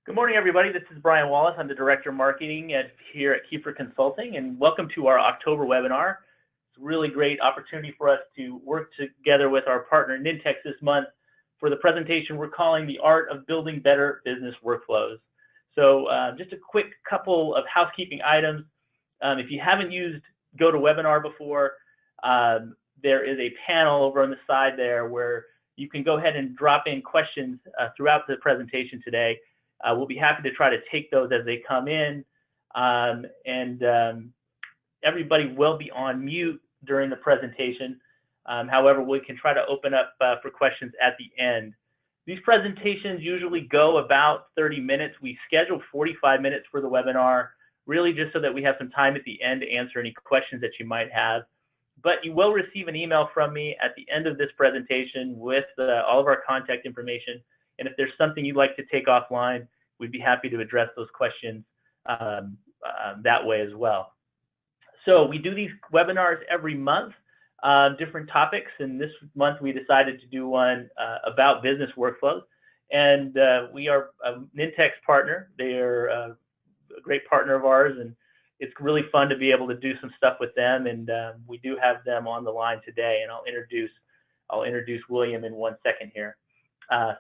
Good morning, everybody. This is Brian Wallace. I'm the Director of Marketing here at Kiefer Consulting, and welcome to our October webinar. It's a really great opportunity for us to work together with our partner Nintex this month for the presentation we're calling The Art of Building Better Business Workflows. So just a quick couple of housekeeping items. If you haven't used GoToWebinar before, there is a panel over on the side there where you can go ahead and drop in questions throughout the presentation today. We'll be happy to try to take those as they come in, everybody will be on mute during the presentation. However, we can try to open up for questions at the end. These presentations usually go about 30 minutes. We schedule 45 minutes for the webinar, really just so that we have some time at the end to answer any questions that you might have. But you will receive an email from me at the end of this presentation with all of our contact information. And if there's something you'd like to take offline, we'd be happy to address those questions that way as well. So we do these webinars every month, different topics. And this month we decided to do one about business workflows. And we are a Nintex partner. They're a great partner of ours, and it's really fun to be able to do some stuff with them. And we do have them on the line today, and I'll introduce William in 1 second here.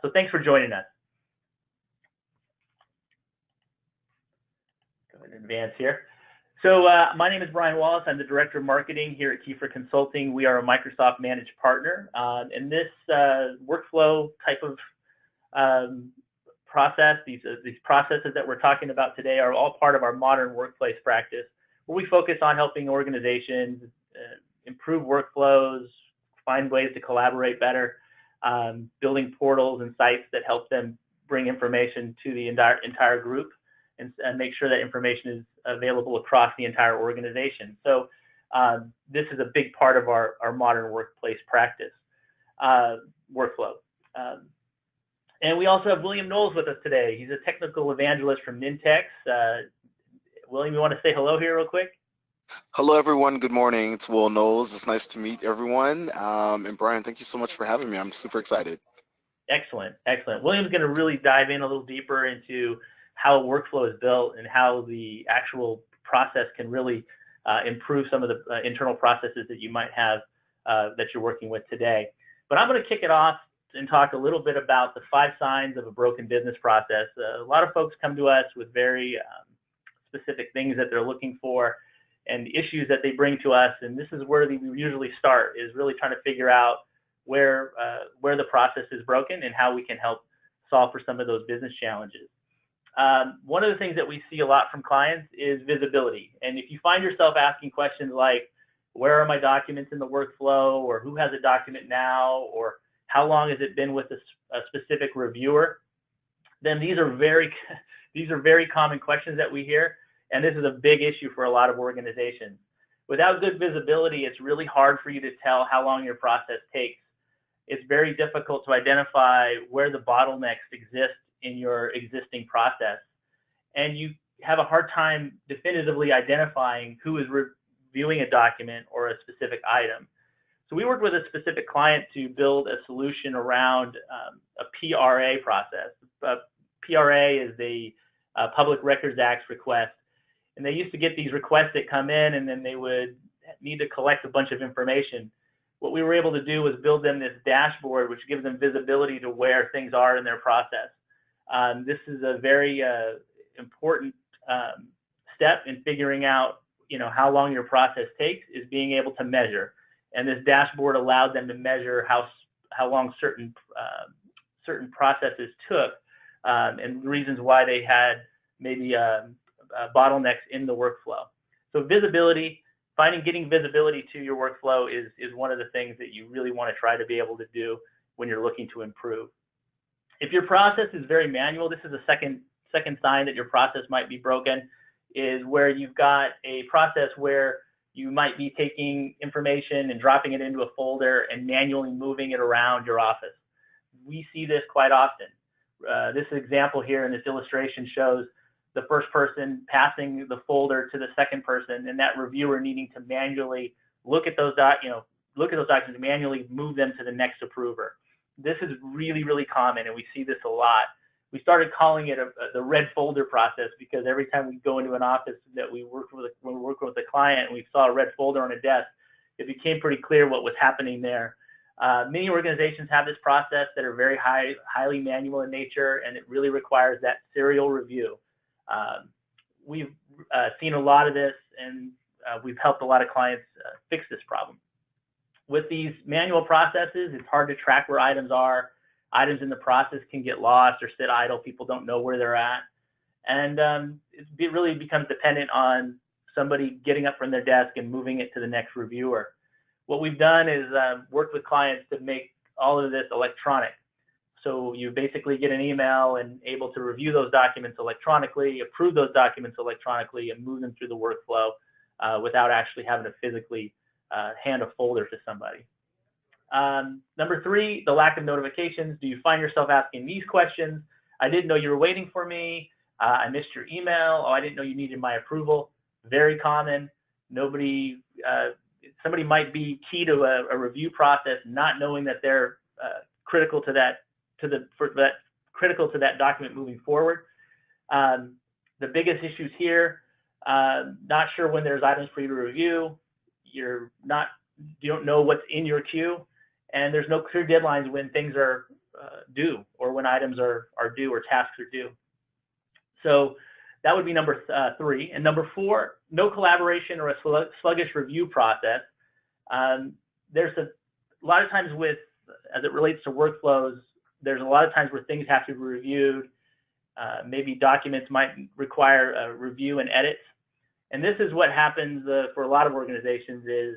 So thanks for joining us. Go ahead and advance here. So my name is Brian Wallace. I'm the Director of Marketing here at Kiefer Consulting. We are a Microsoft managed partner. And this workflow type of process, these processes that we're talking about today are all part of our modern workplace practice, where we focus on helping organizations improve workflows, find ways to collaborate better, building portals and sites that help them bring information to the entire group and make sure that information is available across the entire organization. So this is a big part of our modern workplace practice workflow. And we also have William Knowles with us today. He's a technical evangelist from Nintex. William, you want to say hello here real quick? Hello, everyone. Good morning. It's Will Knowles. It's nice to meet everyone. And Brian, thank you so much for having me. I'm super excited. Excellent. Excellent. William's going to really dive in a little deeper into how a workflow is built and how the actual process can really improve some of the internal processes that you might have that you're working with today. But I'm going to kick it off and talk a little bit about the 5 signs of a broken business process. A lot of folks come to us with very specific things that they're looking for and issues that they bring to us, and this is where we usually start, is really trying to figure out where the process is broken and how we can help solve for some of those business challenges. One of the things that we see a lot from clients is visibility. And if you find yourself asking questions like, where are my documents in the workflow, or who has a document now, or how long has it been with a specific reviewer, then these are very common questions that we hear. And this is a big issue for a lot of organizations. Without good visibility, it's really hard for you to tell how long your process takes. It's very difficult to identify where the bottlenecks exist in your existing process. And you have a hard time definitively identifying who is reviewing a document or a specific item. So we worked with a specific client to build a solution around a PRA process. PRA is the Public Records Act request. And they used to get these requests that come in, and then they would need to collect a bunch of information. What we were able to do was build them this dashboard, which gives them visibility to where things are in their process. This is a very important step in figuring out, how long your process takes, is being able to measure. And this dashboard allowed them to measure how long certain processes took, and reasons why they had maybe bottlenecks in the workflow. So visibility, getting visibility to your workflow is one of the things that you really want to try to be able to do when you're looking to improve. If your process is very manual, this is a second sign that your process might be broken, is where you've got a process where you might be taking information and dropping it into a folder and manually moving it around your office. We see this quite often. This example here in this illustration shows the first person passing the folder to the second person, and that reviewer needing to manually look at those documents, and manually move them to the next approver. This is really, really common, and we see this a lot. we started calling it the red folder process, because every time we go into an office that we worked with, when we were working with a client and we saw a red folder on a desk, it became pretty clear what was happening there. Many organizations have this process that are very highly manual in nature, and it really requires that serial review. We've seen a lot of this, and we've helped a lot of clients fix this problem. With these manual processes, it's hard to track where items are. Items in the process can get lost or sit idle. People don't know where they're at. And it really becomes dependent on somebody getting up from their desk and moving it to the next reviewer. What we've done is worked with clients to make all of this electronic. So you basically get an email and able to review those documents electronically, approve those documents electronically, and move them through the workflow without actually having to physically hand a folder to somebody. Number 3, the lack of notifications. Do you find yourself asking these questions? I didn't know you were waiting for me. I missed your email. Oh, I didn't know you needed my approval. Very common. Somebody might be key to a review process, not knowing that they're critical to that document moving forward. The biggest issues here: not sure when there's items for you to review. You don't know what's in your queue, and there's no clear deadlines when things are due, or when items are due, or tasks are due. So that would be number 3. And number 4, no collaboration or a sluggish review process. There's a lot of times as it relates to workflows, there's a lot of times where things have to be reviewed. Maybe documents might require a review and edits. And this is what happens for a lot of organizations, is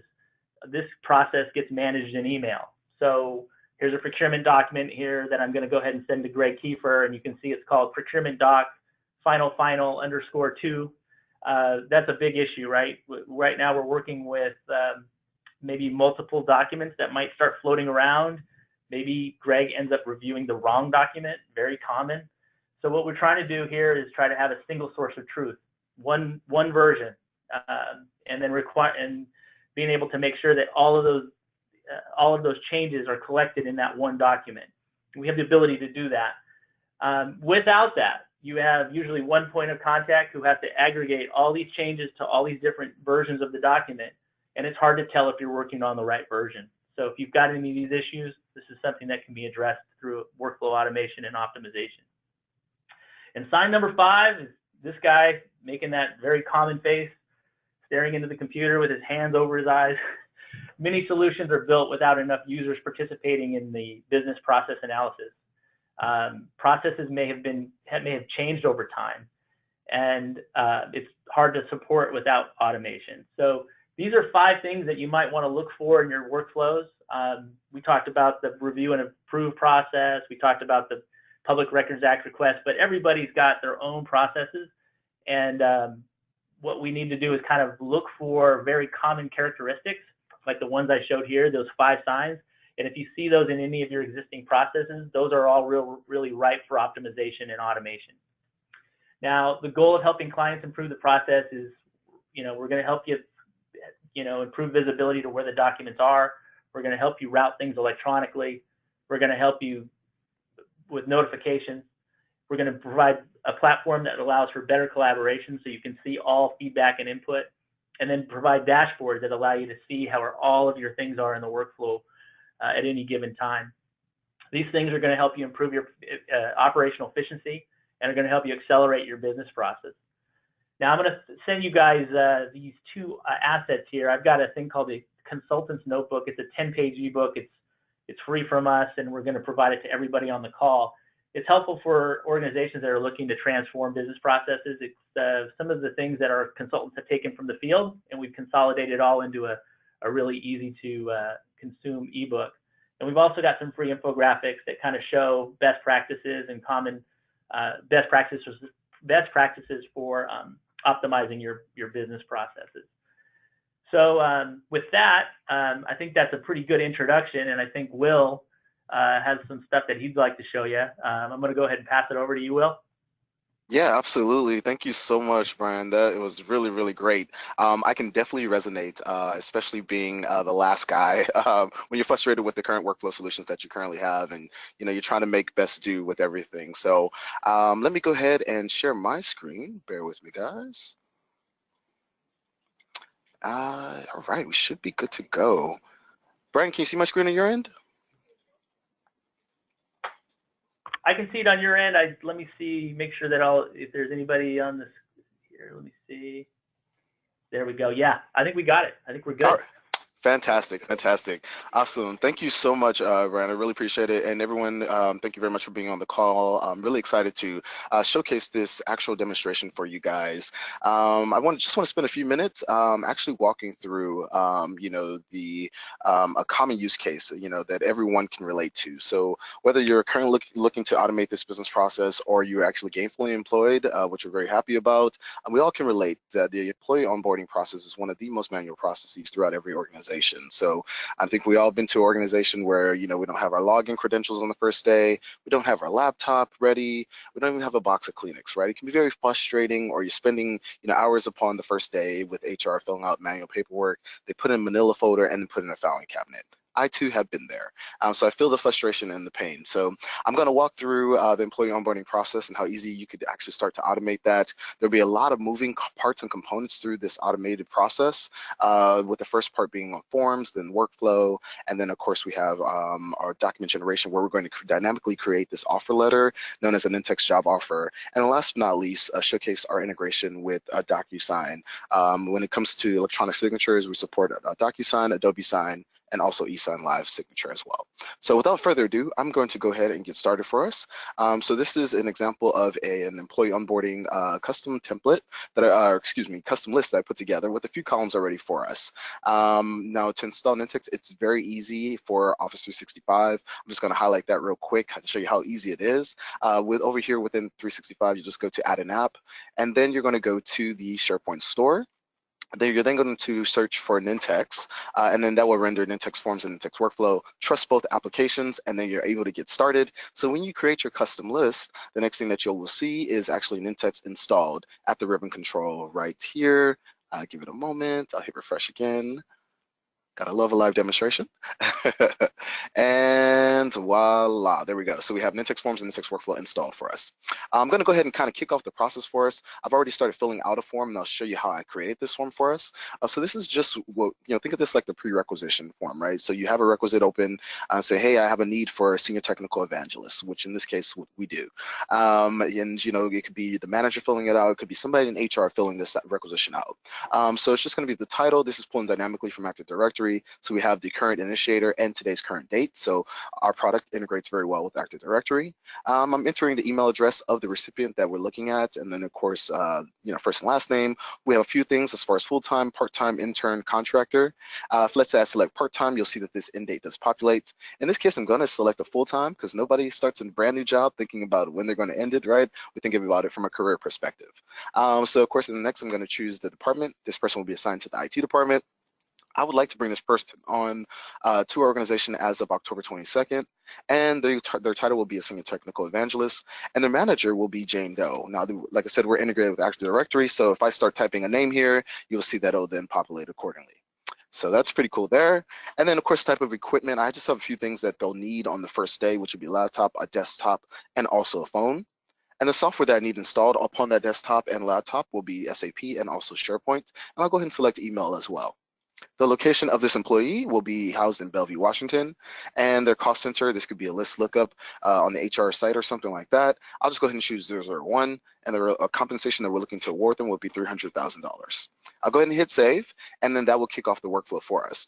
this process gets managed in email. So here's a procurement document here that I'm going to go ahead and send to Greg Kiefer, and you can see it's called procurement doc final_2. That's a big issue, right? Right now we're working with maybe multiple documents that might start floating around. Maybe Greg ends up reviewing the wrong document, very common. So what we're trying to do here is try to have a single source of truth, one version, and then being able to make sure that all of those changes are collected in that one document. We have the ability to do that. Without that, you have usually one point of contact who has to aggregate all these changes to all these different versions of the document, and it's hard to tell if you're working on the right version. So if you've got any of these issues, this is something that can be addressed through workflow automation and optimization. And sign number 5 is this guy making that very common face, staring into the computer with his hands over his eyes. Many solutions are built without enough users participating in the business process analysis. Processes may have changed over time, and it's hard to support without automation. So these are 5 things that you might want to look for in your workflows. We talked about the review and approve process. We talked about the Public Records Act request, but everybody's got their own processes. And what we need to do is kind of look for very common characteristics, like the ones I showed here, those 5 signs. And if you see those in any of your existing processes, those are all really ripe for optimization and automation. Now, the goal of helping clients improve the process is, we're going to help you, improve visibility to where the documents are. We're going to help you route things electronically. We're going to help you with notifications. We're going to provide a platform that allows for better collaboration so you can see all feedback and input, and then provide dashboards that allow you to see how all of your things are in the workflow at any given time. These things are going to help you improve your operational efficiency and are going to help you accelerate your business process. Now, I'm going to send you guys these 2 assets here. I've got a thing called the Consultant's Notebook. It's a 10-page ebook. It's free from us, and we're going to provide it to everybody on the call. It's helpful for organizations that are looking to transform business processes. It's some of the things that our consultants have taken from the field, and we've consolidated all into a really easy to consume ebook. And we've also got some free infographics that kind of show best practices and common best practices for optimizing your business processes. So with that, I think that's a pretty good introduction, and I think Will has some stuff that he'd like to show you. I'm going to go ahead and pass it over to you, Will. Yeah, absolutely. Thank you so much, Brian. That it was really, really great. I can definitely resonate, especially being the last guy when you're frustrated with the current workflow solutions that you currently have, and you're trying to make best do with everything. So let me go ahead and share my screen. Bear with me, guys. All right, we should be good to go. Brian, can you see my screen on your end? I can see it on your end. Let me see, make sure that if there's anybody on this here, let me see. There we go. Yeah, I think we got it. I think we're All good. right. Fantastic, fantastic. Awesome. Thank you so much, Brian. I really appreciate it. And everyone, thank you very much for being on the call. I'm really excited to showcase this actual demonstration for you guys. I just want to spend a few minutes actually walking through, a common use case, that everyone can relate to. So whether you're currently looking to automate this business process or you're actually gainfully employed, which we're very happy about, we all can relate that the employee onboarding process is one of the most manual processes throughout every organization. So I think we all been to an organization where, we don't have our login credentials on the first day, we don't have our laptop ready, we don't even have a box of Kleenex, right? It can be very frustrating, or you're spending, hours upon the first day with HR filling out manual paperwork. They put in a manila folder and then put in a filing cabinet. I too have been there. So I feel the frustration and the pain. So I'm going to walk through the employee onboarding process and how easy you could actually start to automate that. There'll be a lot of moving parts and components through this automated process, with the first part being on forms, then workflow, and then of course we have our document generation, where we're going to dynamically create this offer letter known as an Nintex job offer. And last but not least, showcase our integration with DocuSign. When it comes to electronic signatures, we support DocuSign, Adobe Sign, and also eSign Live signature as well. So without further ado, I'm going to go ahead and get started for us. So this is an example of an employee onboarding custom template custom list that I put together with a few columns already for us. Now to install Nintex, it's very easy for Office 365. I'm just going to highlight that real quick and show you how easy it is. Over here within 365, you just go to add an app, and then you're going to go to the SharePoint store. You're then going to search for Nintex, and then that will render Nintex Forms and Nintex Workflow. Trust both applications, and then you're able to get started. So when you create your custom list, the next thing that you will see is actually Nintex installed at the ribbon control right here. Give it a moment. I'll hit refresh again. Gotta love a live demonstration. And voila, there we go. So we have Nintex Forms and Nintex Workflow installed for us. I'm gonna go ahead and kind of kick off the process for us. I've already started filling out a form, and I'll show you how I created this form for us. So this is just what, think of this like the prerequisition form, right? So you have a requisite open, say, hey, I have a need for a senior technical evangelist, which in this case we do. And it could be the manager filling it out, it could be somebody in HR filling this requisition out. So it's just gonna be the title. This is pulling dynamically from Active Directory. So we have the current initiator and today's current date. So our product integrates very well with Active Directory. I'm entering the email address of the recipient that we're looking at, and then of course, first and last name. We have a few things as far as full-time, part-time, intern, contractor. Let's say I select part-time, you'll see that this end date does populate. In this case, I'm going to select a full-time because nobody starts a brand new job thinking about when they're going to end it, right? We think about it from a career perspective. So of course, in the next, I'm going to choose the department. This person will be assigned to the IT department. I would like to bring this person on to our organization as of October 22nd, and their title will be a senior technical evangelist, and their manager will be Jane Doe. Now, like I said, we're integrated with Active Directory, so if I start typing a name here, you'll see that it'll then populate accordingly. So that's pretty cool there. And then, of course, type of equipment. I just have a few things that they'll need on the first day, which would be a laptop, a desktop, and also a phone. And the software that I need installed upon that desktop and laptop will be SAP and also SharePoint. And I'll go ahead and select email as well. The location of this employee will be housed in Bellevue, Washington, and their cost center, this could be a list lookup on the HR site or something like that. I'll just go ahead and choose 001, and the compensation that we're looking to award them will be $300,000. I'll go ahead and hit save, and then that will kick off the workflow for us.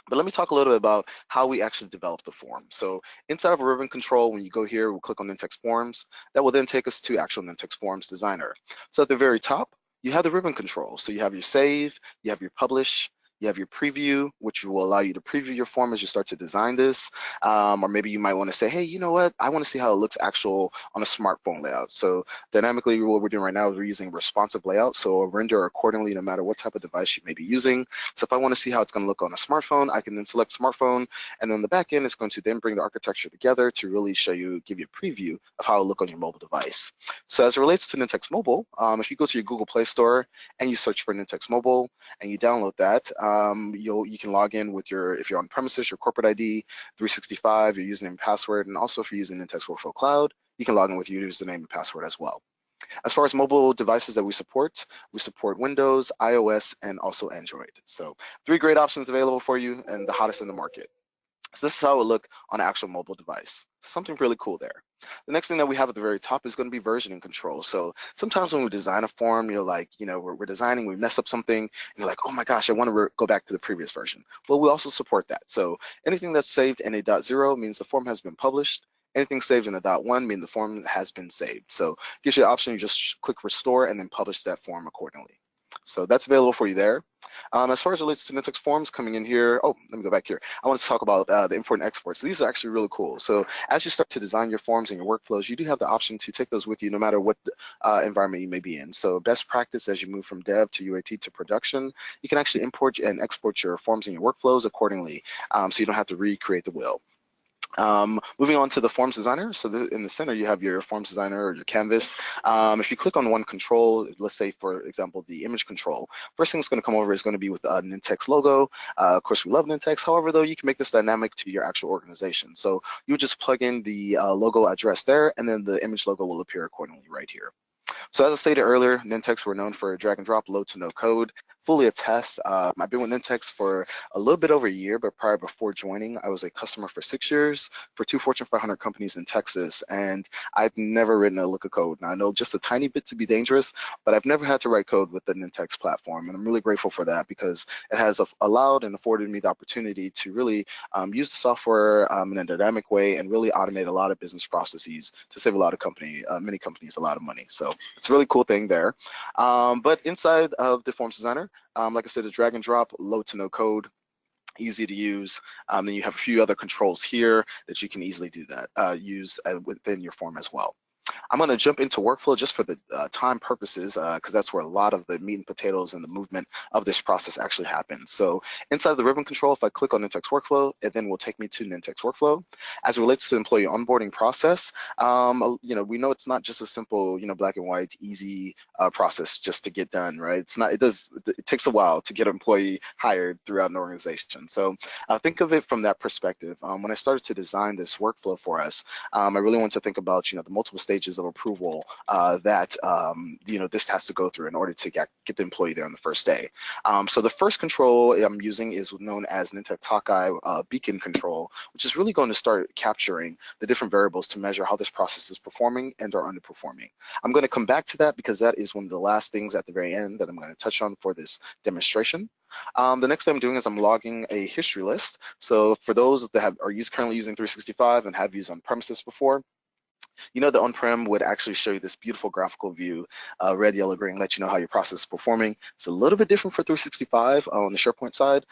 But let me talk a little bit about how we actually develop the form. So inside of a ribbon control, when you go here, we'll click on Nintex Forms. That will then take us to actual Nintex Forms Designer. So at the very top, you have the ribbon control. So you have your save, you have your publish, You have your preview, which will allow you to preview your form as you start to design this. Or maybe you might want to say, hey, you know what? I want to see how it looks actual on a smartphone layout. So dynamically, what we're doing right now is we're using responsive layout. So it'll render accordingly no matter what type of device you may be using. So if I want to see how it's going to look on a smartphone, I can then select smartphone. And then the back end is going to then bring the architecture together to really show you, give you a preview of how it'll look on your mobile device. So as it relates to Nintex Mobile, if you go to your Google Play Store and you search for Nintex Mobile and you download that, you can log in with your, if you're on premises, your corporate ID, 365, your username and password, and also if you're using Nintex Workflow Cloud, you can log in with your username and password as well. As far as mobile devices that we support Windows, iOS, and also Android. So 3 great options available for you and the hottest in the market. So this is how it would look on an actual mobile device. Something really cool there. The next thing that we have at the very top is going to be versioning control. So sometimes when we design a form, you're like, we're designing, we mess up something, and you're like, oh my gosh, I want to go back to the previous version. Well, we also support that. So anything that's saved in a .0 means the form has been published. Anything saved in a .1 means the form has been saved. So it gives you the option, you just click restore and then publish that form accordingly. So that's available for you there. As far as it relates to Nintex forms coming in here, oh, let me go back here. I want to talk about the import and exports. These are actually really cool. So as you start to design your forms and your workflows, you do have the option to take those with you no matter what environment you may be in. So best practice as you move from dev to UAT to production, you can actually import and export your forms and your workflows accordingly, so you don't have to recreate the wheel. Moving on to the forms designer. So in the center, you have your forms designer or your canvas. If you click on one control, let's say, for example, the image control, first thing that's going to come over is going to be with a Nintex logo. Of course, we love Nintex. However, though, you can make this dynamic to your actual organization. So you would just plug in the logo address there, and then the image logo will appear accordingly right here. So as I stated earlier, Nintex were known for drag and drop, low to no code. Fully attest. I've been with Nintex for a little bit over a year, but before joining, I was a customer for 6 years for 2 Fortune 500 companies in Texas, and I've never written a lick of code. Now, I know just a tiny bit to be dangerous, but I've never had to write code with the Nintex platform, and I'm really grateful for that because it has allowed and afforded me the opportunity to really use the software in a dynamic way and really automate a lot of business processes to save a lot of many companies a lot of money. So it's a really cool thing there. But inside of the Forms Designer, like I said, it's drag and drop, low to no code, easy to use. Then you have a few other controls here that you can easily do that, use within your form as well. I'm going to jump into workflow just for the time purposes, because that's where a lot of the meat and potatoes and the movement of this process actually happens. So inside the ribbon control, if I click on Nintex Workflow, it then will take me to Nintex Workflow. As it relates to the employee onboarding process, we know it's not just a simple, black and white, easy process just to get done, right? It's not. It takes a while to get an employee hired throughout an organization. So think of it from that perspective. When I started to design this workflow for us, I really want to think about, the multiple stages of approval that this has to go through in order to get the employee there on the first day. So the first control I'm using is known as Nintex Hawkeye beacon control, which is really going to start capturing the different variables to measure how this process is performing and or underperforming. I'm going to come back to that because that is one of the last things at the very end that I'm going to touch on for this demonstration. The next thing I'm doing is I'm logging a history list. So for those that are currently using 365 and have used on premises before, the on-prem would actually show you this beautiful graphical view, red, yellow, green, let you know how your process is performing. It's a little bit different for 365 on the SharePoint side.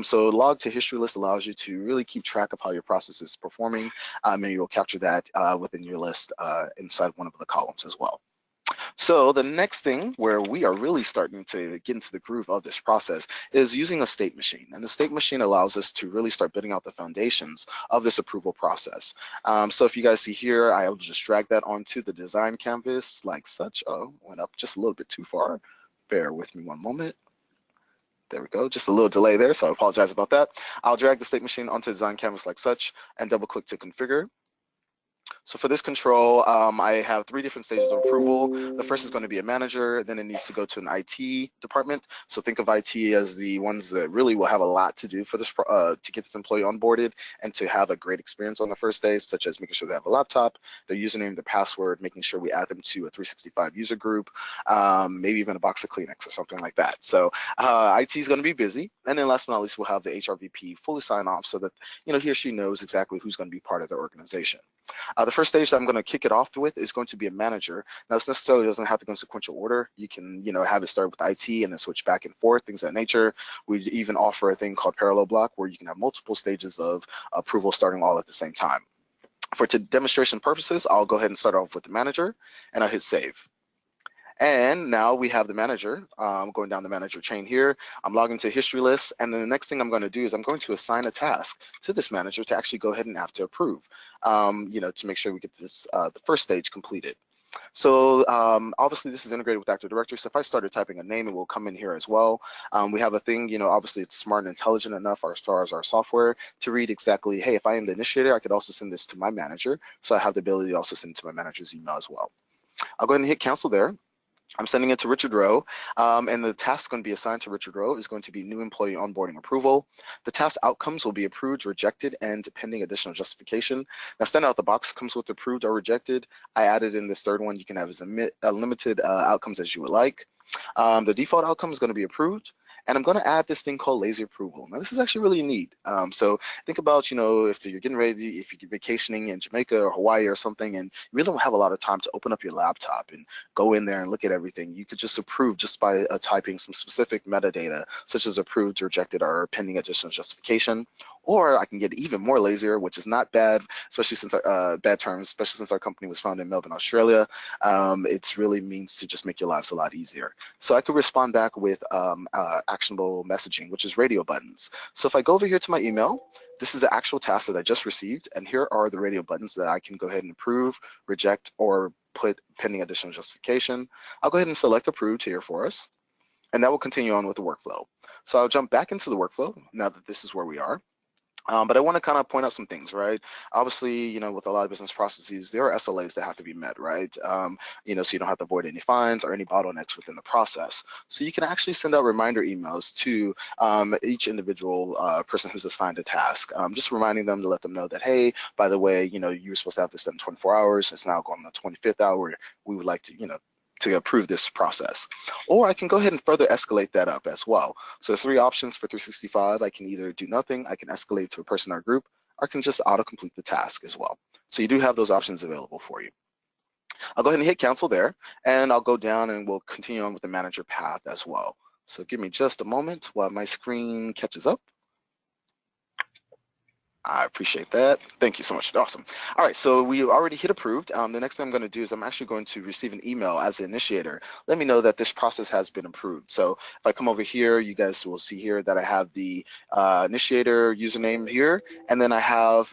So log to history list allows you to really keep track of how your process is performing, and you'll capture that within your list inside one of the columns as well. So the next thing where we are really starting to get into the groove of this process is using a state machine. And the state machine allows us to really start building out the foundations of this approval process. So if you guys see here, I will just drag that onto the design canvas like such. Oh, went up just a little bit too far. Bear with me one moment. There we go, just a little delay there, so I apologize about that. I'll drag the state machine onto the design canvas like such and double click to configure. So for this control, I have 3 different stages of approval. The first is going to be a manager, then it needs to go to an IT department. So think of IT as the ones that really will have a lot to do for this to get this employee onboarded and to have a great experience on the first day, such as making sure they have a laptop, their username, their password, making sure we add them to a 365 user group, maybe even a box of Kleenex or something like that. So IT is going to be busy. And then last but not least, we'll have the HR VP fully sign off so that he or she knows exactly who's going to be part of the organization. The The first stage that I'm going to kick it off with is going to be a manager. Now, this necessarily doesn't have to go in sequential order. You can, have it start with IT and then switch back and forth, things of that nature. We even offer a thing called parallel block where you can have multiple stages of approval starting all at the same time. For demonstration purposes, I'll go ahead and start off with the manager, and I'll hit save. And now we have the manager. I'm going down the manager chain here. I'm logging to history list, and then the next thing I'm going to do is I'm going to assign a task to this manager to actually go ahead and have to approve, to make sure we get this the first stage completed. So obviously this is integrated with Active Directory. So if I started typing a name, it will come in here as well. We have a thing, obviously it's smart and intelligent enough as far as our software to read exactly, hey, if I am the initiator, I could also send this to my manager. So I have the ability to also send it to my manager's email as well. I'll go ahead and hit cancel there. I'm sending it to Richard Rowe, and the task going to be assigned to Richard Rowe is going to be new employee onboarding approval. The task outcomes will be approved, rejected, and pending additional justification. Now, standing out the box comes with approved or rejected. I added in this third one. You can have as limited outcomes as you would like. The default outcome is going to be approved. And I'm going to add this thing called lazy approval. Now, this is actually really neat. So think about, if you're getting ready, if you're vacationing in Jamaica or Hawaii or something, and you really don't have a lot of time to open up your laptop and go in there and look at everything, you could just approve just by typing some specific metadata, such as approved, rejected, or pending additional justification. Or I can get even more lazier, which is not bad, especially since bad terms, especially since our company was founded in Melbourne, Australia. It really means to just make your lives a lot easier. So I could respond back with actionable messaging, which is radio buttons. So if I go over here to my email, this is the actual task that I just received, and here are the radio buttons that I can go ahead and approve, reject, or put pending additional justification. I'll go ahead and select approved here for us, and that will continue on with the workflow. So I'll jump back into the workflow now that this is where we are. But I want to kind of point out some things, right? Obviously, with a lot of business processes, there are SLAs that have to be met, right? So you don't have to avoid any fines or any bottlenecks within the process. So you can actually send out reminder emails to each individual person who's assigned a task, just reminding them to let them know that, hey, by the way, you were supposed to have this done in 24 hours. It's now going on the 25th hour. We would like to, to approve this process. Or I can go ahead and further escalate that up as well. So 3 options for 365. I can either do nothing, I can escalate to a person or group, or I can just auto-complete the task as well. So you do have those options available for you. I'll go ahead and hit cancel there, and I'll go down and we'll continue on with the manager path as well. So give me just a moment while my screen catches up. I appreciate that. Thank you so much. Awesome. All right, so we already hit approved. The next thing I'm going to do is I'm actually going to receive an email as the initiator. Let me know that this process has been approved. So if I come over here, you guys will see here that I have the initiator username here, and then I have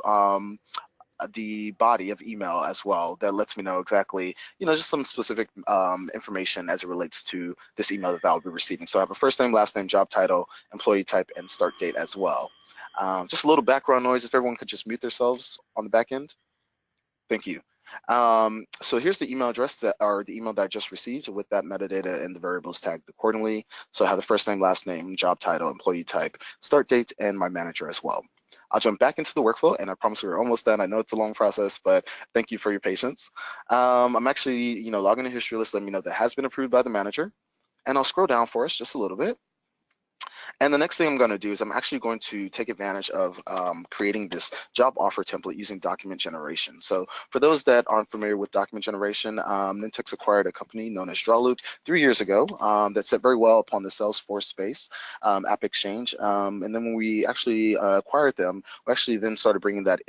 the body of email as well that lets me know exactly, just some specific information as it relates to this email that I'll be receiving. So I have a first name, last name, job title, employee type, and start date as well. Just a little background noise, if everyone could just mute themselves on the back end. Thank you. So here's the email address the email that I just received with that metadata and the variables tagged accordingly. So I have the first name, last name, job title, employee type, start date, and my manager as well. I'll jump back into the workflow, and I promise we're almost done. I know it's a long process, but thank you for your patience. I'm actually, logging the history list, letting me know that has been approved by the manager, and I'll scroll down for us just a little bit. And the next thing I'm going to do is I'm actually going to take advantage of creating this job offer template using document generation. So for those that aren't familiar with document generation, Nintex acquired a company known as Drawloop 3 years ago that set very well upon the Salesforce space, App Exchange. And then when we actually acquired them, we actually then started bringing that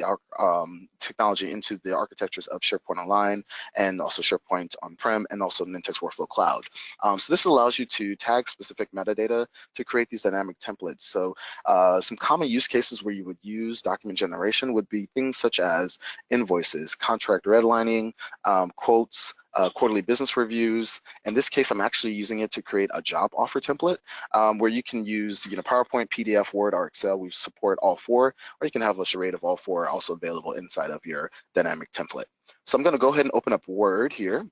technology into the architectures of SharePoint Online and also SharePoint On-Prem and also Nintex Workflow Cloud. So this allows you to tag specific metadata to create these dynamic templates. So some common use cases where you would use document generation would be things such as invoices, contract redlining, quotes, quarterly business reviews. In this case, I'm actually using it to create a job offer template where you can use PowerPoint, PDF, Word, or Excel. We support all 4, or you can have a charade of all 4 also available inside of your dynamic template. So I'm going to go ahead and open up Word here.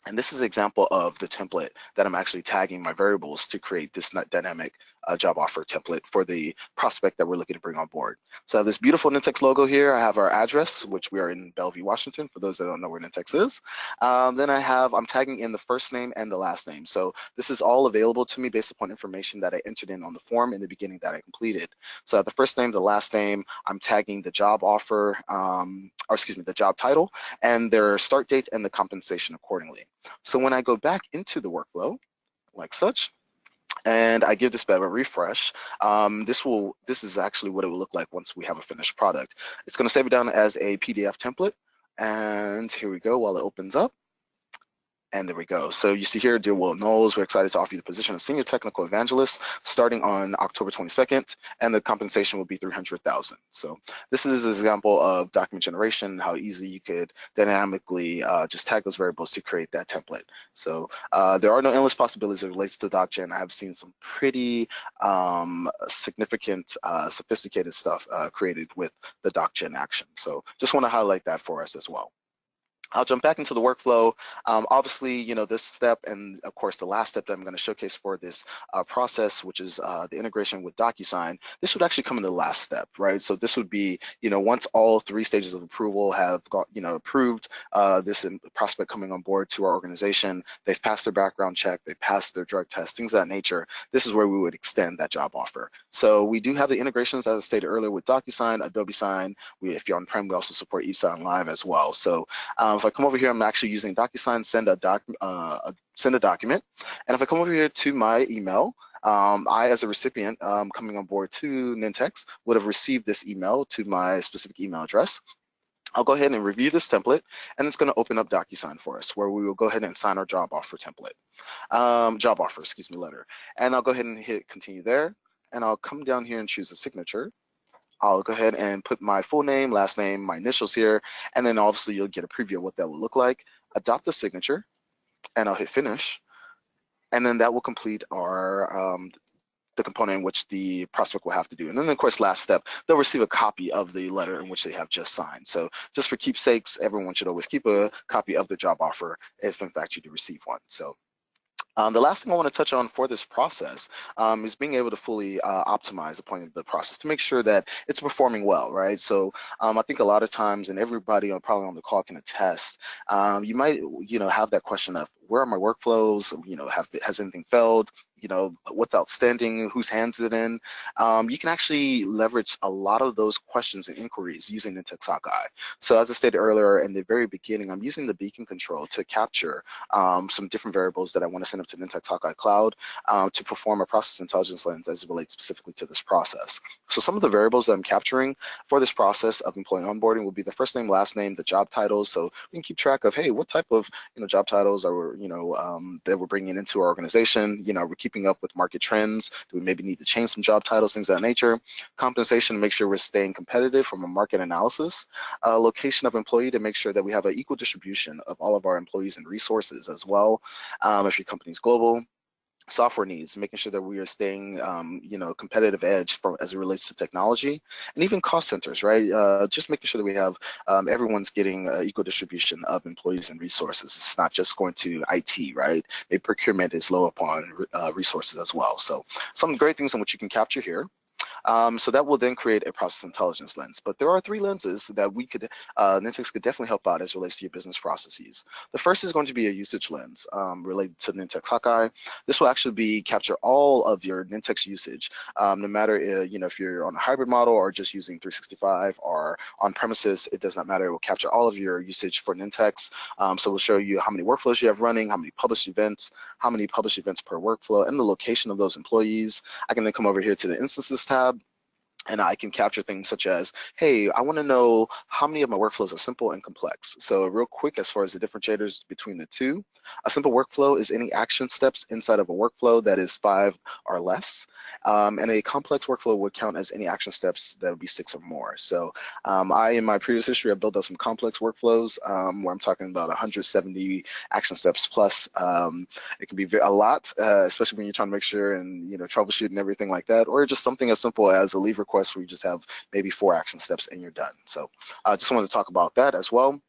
And this is an example of the template that I'm actually tagging my variables to create this dynamic job offer template for the prospect that we're looking to bring on board. So I have this beautiful Nintex logo here. I have our address, which we are in Bellevue, Washington, for those that don't know where Nintex is. Then I'm tagging in the first name and the last name. So this is all available to me based upon information that I entered in on the form in the beginning that I completed. So the first name, the last name, I'm tagging the job offer, the job title, and their start date and the compensation accordingly. So when I go back into the workflow, like such, and I give this a refresh, this is actually what it will look like once we have a finished product. It's going to save it down as a PDF template, and here we go while it opens up. And there we go. So you see here, dear Will Knowles, we're excited to offer you the position of Senior Technical Evangelist starting on October 22nd, and the compensation will be $300,000. So this is an example of document generation, how easy you could dynamically just tag those variables to create that template. So there are no endless possibilities as it relates to DocGen. I have seen some pretty significant, sophisticated stuff created with the DocGen action. So just want to highlight that for us as well. I'll jump back into the workflow. Obviously, this step and of course the last step that I'm going to showcase for this process, which is the integration with DocuSign, this would actually come in the last step, right? So this would be, once all 3 stages of approval have got, approved this prospect coming on board to our organization, they've passed their background check, they've passed their drug test, things of that nature. This is where we would extend that job offer. So we do have the integrations, as I stated earlier, with DocuSign, Adobe Sign. If you're on-prem, we also support eSign Live as well. So if I come over here, I'm actually using DocuSign, send a document. And if I come over here to my email, I, as a recipient coming on board to Nintex, would have received this email to my specific email address. I'll go ahead and review this template, and it's going to open up DocuSign for us, where we will go ahead and sign our job offer letter. And I'll go ahead and hit continue there, and I'll come down here and choose a signature. I'll go ahead and put my full name, last name, my initials here, and then obviously you'll get a preview of what that will look like. Adopt the signature, and I'll hit finish, and then that will complete our the component in which the prospect will have to do. And then of course, last step, they'll receive a copy of the letter in which they have just signed. So just for keepsakes, everyone should always keep a copy of the job offer if in fact you do receive one. So the last thing I want to touch on for this process is being able to fully optimize the point of the process to make sure that it's performing well, right? So I think a lot of times, and everybody probably on the call can attest, you might, have that question of where are my workflows? Has anything failed? What's outstanding? Whose hands is it in? You can actually leverage a lot of those questions and inquiries using Nintex Hawkeye. So as I stated earlier in the very beginning, I'm using the beacon control to capture some different variables that I want to send up to Nintex Hawkeye Cloud to perform a process intelligence lens as it relates specifically to this process. So some of the variables that I'm capturing for this process of employee onboarding will be the first name, last name, the job titles. So we can keep track of, hey, what type of job titles are that we're bringing into our organization. We're keeping up with market trends. Do we maybe need to change some job titles, things of that nature? Compensation to make sure we're staying competitive from a market analysis. Location of employee to make sure that we have an equal distribution of all of our employees and resources as well. If your company's global. Software needs, making sure that we are staying, competitive edge as it relates to technology, and even cost centers, right? Just making sure that we have everyone's getting equal distribution of employees and resources. It's not just going to IT, right? Maybe procurement is low upon resources as well. So some great things in which you can capture here. So that will then create a process intelligence lens. But there are 3 lenses that we could, Nintex could definitely help out as it relates to your business processes. The first is going to be a usage lens related to Nintex Hawkeye. This will actually capture all of your Nintex usage, no matter if you're on a hybrid model or just using 365 or on premises, it does not matter. It will capture all of your usage for Nintex. So we'll show you how many workflows you have running, how many published events per workflow, and the location of those employees. I can then come over here to the instances tab, and I can capture things such as, hey, I want to know how many of my workflows are simple and complex. So real quick, as far as the differentiators between the two, a simple workflow is any action steps inside of a workflow that is 5 or less. And a complex workflow would count as any action steps that would be 6 or more. So in my previous history, I've built out some complex workflows where I'm talking about 170 action steps plus. It can be a lot, especially when you're trying to make sure and troubleshoot and everything like that, or just something as simple as a leave request where you just have maybe 4 action steps and you're done. So I just wanted to talk about that as well.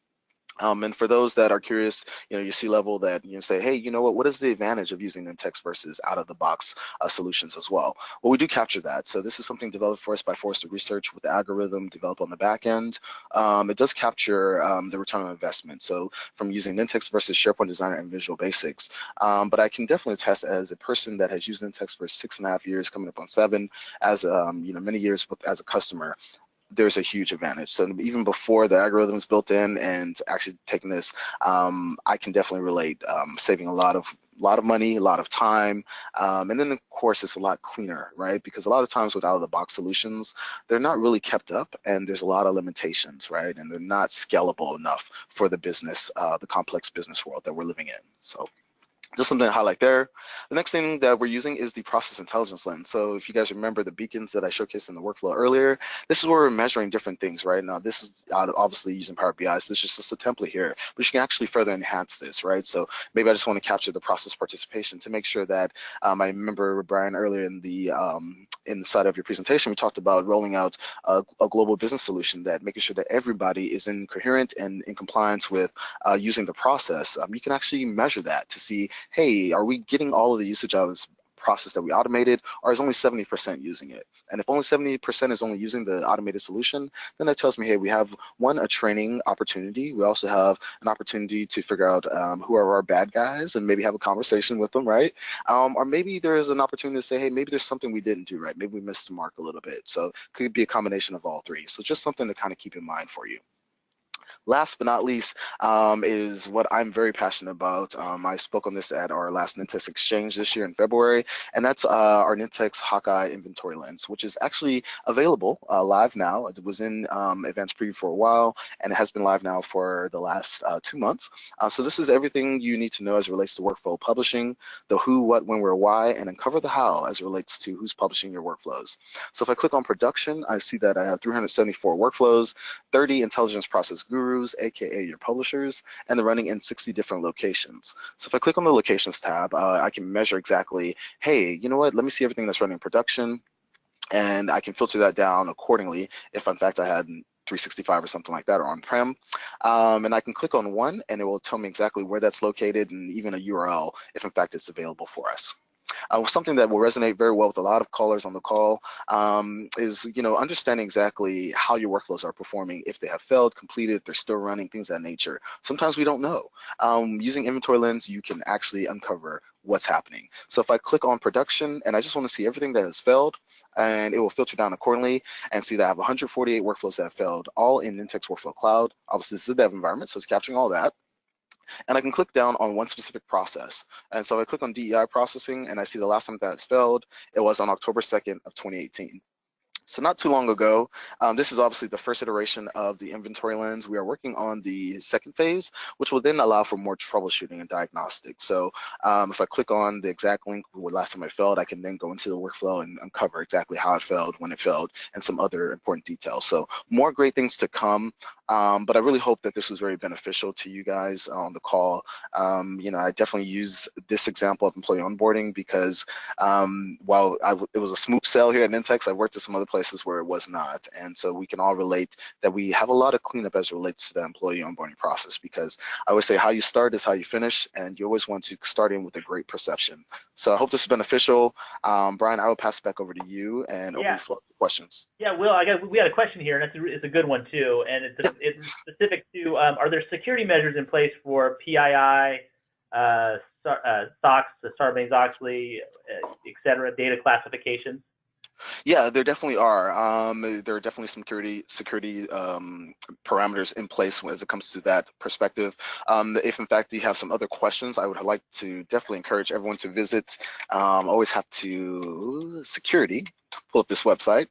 And for those that are curious, your C-level that say, hey, you know what is the advantage of using Nintex versus out-of-the-box solutions as well? Well, we do capture that. So this is something developed for us by Forrester Research with the algorithm developed on the back end. It does capture the return on investment. So from using Nintex versus SharePoint Designer and Visual Basics. But I can definitely attest as a person that has used Nintex for 6.5 years, coming up on 7, as many years as a customer, there's a huge advantage. So even before the algorithm is built in and actually taking this, I can definitely relate, saving a lot of money, a lot of time, and then of course it's a lot cleaner, right? Because a lot of times with out-of-the-box solutions, they're not really kept up, and there's a lot of limitations, right? And they're not scalable enough for the business, the complex business world that we're living in. So just something to highlight there. The next thing that we're using is the process intelligence lens. So if you guys remember the beacons that I showcased in the workflow earlier, this is where we're measuring different things, right? Now this is obviously using Power BI, so this is just a template here, but you can actually further enhance this, right? So maybe I just want to capture the process participation to make sure that, I remember Brian earlier in the side of your presentation, we talked about rolling out a global business solution, that making sure that everybody is in coherent and in compliance with using the process. You can actually measure that to see, hey, are we getting all of the usage out of this process that we automated, or is only 70% using it? And if only 70% is only using the automated solution, then that tells me, hey, we have a training opportunity. We also have an opportunity to figure out who are our bad guys and maybe have a conversation with them, right? Or maybe there's an opportunity to say, hey, maybe there's something we didn't do right. Maybe we missed the mark a little bit. So it could be a combination of all three. So just something to kind of keep in mind for you. Last but not least is what I'm very passionate about. I spoke on this at our last Nintex Exchange this year in February, and that's our Nintex Hawkeye Inventory Lens, which is actually available live now. It was in advanced preview for a while, and it has been live now for the last 2 months. So this is everything you need to know as it relates to workflow publishing, the who, what, when, where, why, and uncover the how as it relates to who's publishing your workflows. So if I click on production, I see that I have 374 workflows, 30 intelligence process gurus, aka your publishers, and they're running in 60 different locations. So if I click on the locations tab, I can measure exactly, hey, you know what, let me see everything that's running in production, and I can filter that down accordingly if in fact I had 365 or something like that, or on-prem. And I can click on one and it will tell me exactly where that's located and even a URL if in fact it's available for us. Something that will resonate very well with a lot of callers on the call is, understanding exactly how your workflows are performing, if they have failed, completed, if they're still running, things of that nature. Sometimes we don't know. Using Inventory Lens, you can actually uncover what's happening. So if I click on production and I just want to see everything that has failed, and it will filter down accordingly and see that I have 148 workflows that have failed, all in Nintex Workflow Cloud. Obviously, this is a dev environment, so it's capturing all that. And I can click down on one specific process. And so I click on DEI processing, and I see the last time that it's failed, it was on October 2nd of 2018. So not too long ago. This is obviously the first iteration of the inventory lens. We are working on the second phase, which will then allow for more troubleshooting and diagnostics. So if I click on the exact link where last time I failed, I can then go into the workflow and uncover exactly how it failed, when it failed, and some other important details. So more great things to come. But I really hope that this was very beneficial to you guys on the call. I definitely use this example of employee onboarding because while it was a smooth sale here at Nintex, I worked at some other places where it was not. And so we can all relate that we have a lot of cleanup as it relates to the employee onboarding process, because I always say how you start is how you finish, and you always want to start in with a great perception. So I hope this is beneficial. Brian, I will pass it back over to you and open the floor for questions. Yeah, Will, we had a question here, and it's a good one too, and it's specific to, are there security measures in place for PII, SOX, Sarbanes-Oxley, et cetera, data classification? Yeah, there definitely are. There are definitely some security parameters in place as it comes to that perspective. If in fact you have some other questions, I would like to definitely encourage everyone to visit. Always have to security. Pull up this website.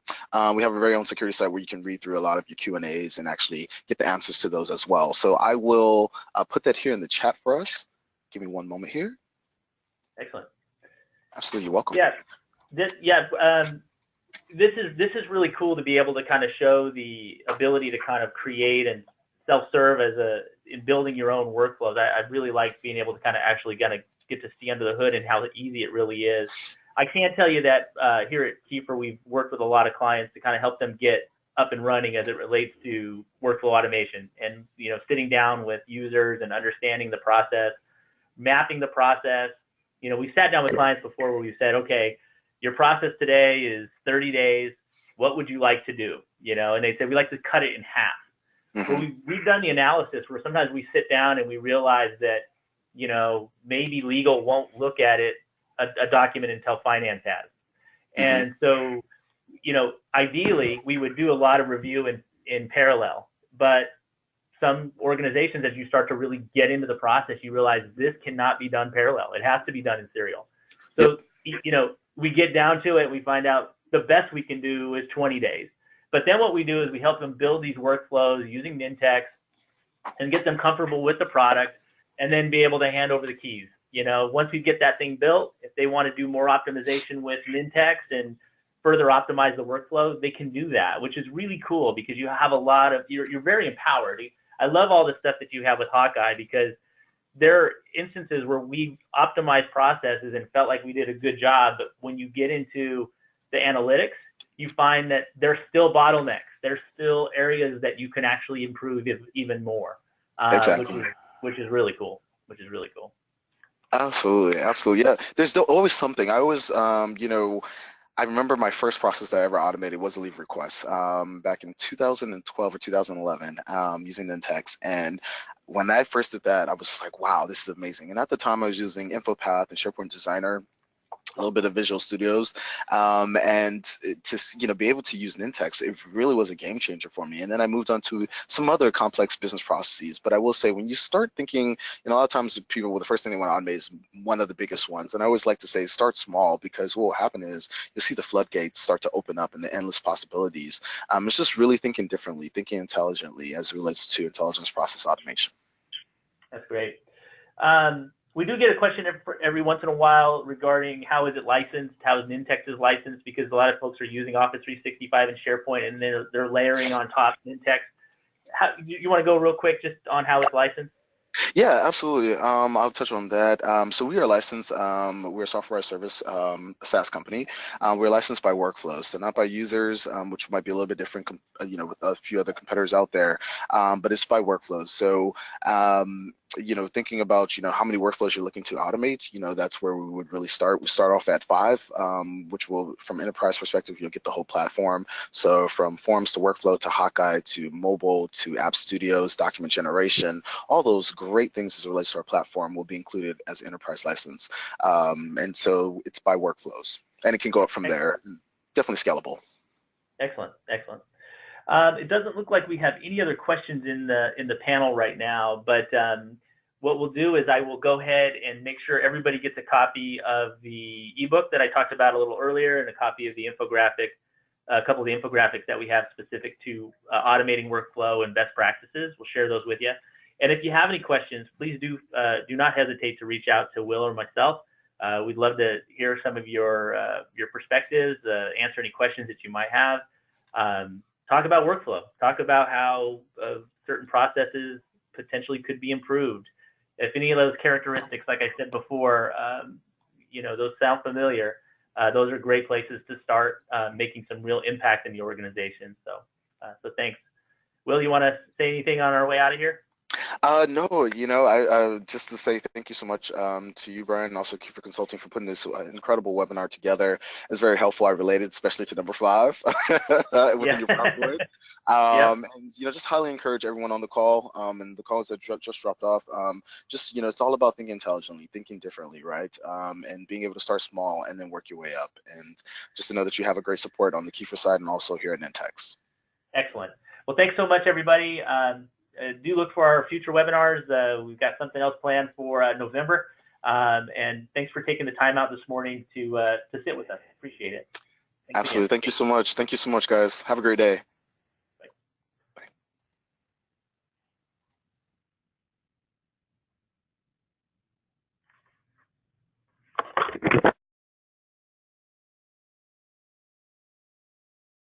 We have a very own security site where you can read through a lot of your Q&As and actually get the answers to those as well. So I will put that here in the chat for us. Give me one moment here. Excellent. Absolutely, you're welcome. Yeah, this is really cool to be able to kind of show the ability to kind of create and self-serve in building your own workflows. I really like being able to kind of actually get to see under the hood and how easy it really is. I can tell you that here at Kiefer, we've worked with a lot of clients to kind of help them get up and running as it relates to workflow automation, and sitting down with users and understanding the process, mapping the process. We sat down with clients before where we said, okay, your process today is 30 days. What would you like to do? And they said, we like to cut it in half. Mm-hmm. Well, we've done the analysis where sometimes we sit down and we realize that, maybe legal won't look at it, a document, until finance has. And so, ideally, we would do a lot of review in parallel. But some organizations, as you start to really get into the process, you realize this cannot be done parallel. It has to be done in serial. So, we get down to it, we find out the best we can do is 20 days. But then what we do is we help them build these workflows using Nintex and get them comfortable with the product, and then be able to hand over the keys. Once we get that thing built, if they want to do more optimization with Nintex and further optimize the workflow, they can do that, which is really cool because you have a lot of, you're very empowered. I love all the stuff that you have with Hawkeye, because there are instances where we optimized processes and felt like we did a good job, but when you get into the analytics, you find that there's still bottlenecks. There's still areas that you can actually improve even more, Exactly. which is really cool. Absolutely, absolutely. Yeah, there's always something. I always, I remember my first process that I ever automated was a leave request back in 2012 or 2011 using Nintex. And when I first did that, I was just like, wow, this is amazing. And at the time, I was using InfoPath and SharePoint Designer, a little bit of Visual Studios, and to be able to use Nintex, it really was a game changer for me. And then I moved on to some other complex business processes. But I will say, when you start thinking, a lot of times people, well, the first thing they want to automate is one of the biggest ones. And I always like to say, start small, because what will happen is you'll see the floodgates start to open up and the endless possibilities. It's just really thinking differently, thinking intelligently as it relates to intelligence process automation. That's great. We do get a question every once in a while regarding how is it licensed, how is Nintex is licensed, because a lot of folks are using Office 365 and SharePoint, and they're layering on top Nintex. You want to go real quick just on how it's licensed? Yeah, absolutely. I'll touch on that. So we are licensed. We're a software as a service SaaS company. We're licensed by workflows, so not by users, which might be a little bit different, with a few other competitors out there. But it's by workflows. So thinking about how many workflows you're looking to automate, that's where we would really start. We start off at 5, which will, from enterprise perspective, you'll get the whole platform. So from forms to workflow to Hawkeye to mobile to app studios, document generation, all those great things as it relates to our platform will be included as enterprise license. And so it's by workflows, and it can go up from there. Definitely scalable. Excellent. It doesn't look like we have any other questions in the panel right now, but what we'll do is I will go ahead and make sure everybody gets a copy of the ebook that I talked about a little earlier, and a copy of the infographic, a couple of the infographics that we have specific to automating workflow and best practices. We'll share those with you. And if you have any questions, please do not hesitate to reach out to Will or myself. We'd love to hear some of your perspectives, answer any questions that you might have. Talk about workflow. Talk about how certain processes potentially could be improved. If any of those characteristics, like I said before, those sound familiar, those are great places to start making some real impact in the organization. So thanks. Will, you want to say anything on our way out of here? No, I just to say thank you so much to you, Brian, and also Kiefer Consulting for putting this incredible webinar together. It's very helpful. I related, especially to number 5 within your PowerPoint. And just highly encourage everyone on the call and the calls that just dropped off. It's all about thinking intelligently, thinking differently, right? And being able to start small and then work your way up. And just to know that you have a great support on the Kiefer side and also here at Nintex. Excellent. Well, thanks so much, everybody. Do look for our future webinars. We've got something else planned for November. And thanks for taking the time out this morning to sit with us. Appreciate it. Absolutely. Thank you so much. Thank you so much, guys. Have a great day.